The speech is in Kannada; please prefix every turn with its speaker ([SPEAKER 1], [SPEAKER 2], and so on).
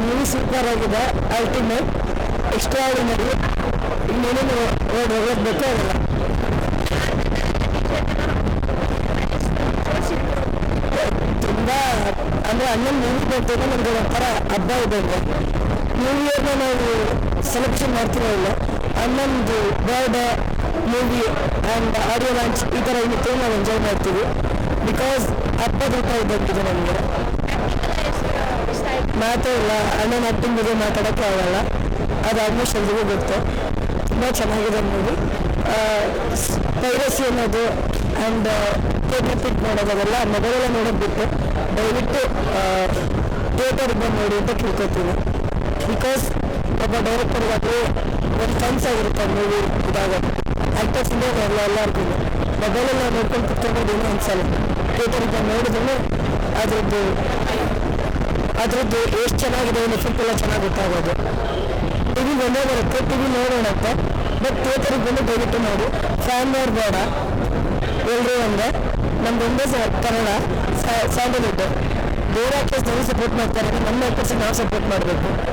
[SPEAKER 1] ಮೂವಿ ಸೂಪರ್ ಆಗಿದೆ, ಅಲ್ಟಿಮೇಟ್, ಎಕ್ಸ್ಟ್ರಾ ಆರ್ಡಿನರಿ. ಇನ್ನೇನೇನು ವರ್ಡ್ ಹೋಗೋದು ಬೇಕಾಗಲ್ಲ. ತುಂಬ ಅಂದರೆ ಅಣ್ಣನ ಮೂವಿ ಬಂದಾಗ ನಮಗೆ ಒಂಥರ ಹಬ್ಬ ಇದ್ದಂಗೆ. ನ್ಯೂ ಇಯರ್ನ ನಾವು ಸೆಲೆಬ್ರೇಷನ್ ಮಾಡ್ತಿರಲಿಲ್ಲ. ಅಣ್ಣಂದು birthday, movie and audio launch ಈ ಥರ ಇರುತ್ತೆ, ನಾವು ಎಂಜಾಯ್ ಮಾಡ್ತೀವಿ. ಬಿಕಾಸ್ ಹಬ್ಬದ ಊಟ ಇದ್ದಂಗಿದೆ ನಮಗೆ. ಮಾತೇ ಇಲ್ಲ, ಅಣ್ಣನ ಆ್ಯಕ್ಟಿಂಗ್ ಬಗ್ಗೆ ಮಾತಾಡೋಕ್ಕೆ ಆಗಲ್ಲ. ಅದು ಆಲ್ಮೋಸ್ಟ್ ಎಲ್ರಿಗೂ ಗೊತ್ತು. ತುಂಬ ಚೆನ್ನಾಗಿದೆ ಮೂವಿ. ಪೈರಸಿ ಅನ್ನೋದು ಆ್ಯಂಡ್ ಪಿಕ್ ಮಾಡೋದು ಅದೆಲ್ಲ ಮೊಬೈಲೆಲ್ಲ ನೋಡೋದು ಬಿಟ್ಟು ದಯವಿಟ್ಟು ಥಿಯೇಟರ್ಗೆ ಬಂದು ನೋಡಿ ಅಂತ ಕೇಳ್ಕೊತೀನಿ. ಬಿಕಾಸ್ ಒಬ್ಬ ಡೈರೆಕ್ಟರ್ಗಾಗಲಿ ಒಂದು ಕನ್ಸ್ ಆಗಿರುತ್ತೆ ಮೂವಿ ಇದಾಗ. ಆ್ಯಕ್ಟರ್ಸಿಂದ ಎಲ್ಲರಿಗೂ ಮೊಬೈಲೆಲ್ಲ ನೋಡ್ಕೊಂಡು ಕುತ್ಕೊಂಡು ಏನೂ ಅನ್ಸಲ್ಲ. ಥಿಯೇಟರ್ಗೆ ಬಂದು ನೋಡಿದ್ರೆ ಅದ್ರದ್ದು ಎಷ್ಟು ಚೆನ್ನಾಗಿದೆ ಅನ್ನೋ ಎಲ್ಲ ಚೆನ್ನಾಗಿ ಗೊತ್ತಾಗೋದು. ಟಿವಿ ಬಂದೇ ಬರುತ್ತೆ, ಟಿವಿ ನೋಡೋಣ ಅಂತ. ಬಟ್ ಥಿಯೇಟರಿಗೆ ಬಂದು ದಯವಿಟ್ಟು ನೋಡಿ. ಫ್ಯಾನ್ ಬೇಡ ಎಲ್ಲರೂ ಅಂದರೆ ನಮ್ದೊಂದೇ ಕನ್ನಡ ಸ್ಯಾಂಡಲ್ವುಡ್. ಬೇರೆ ಆಕ್ಟರ್ಸ್ ನಾವು ಸಪೋರ್ಟ್ ಮಾಡ್ತಾರೆ, ನಮ್ಮ ಆಕ್ಟರ್ಸಿಗೆ ನಾವು ಸಪೋರ್ಟ್ ಮಾಡಬೇಕು.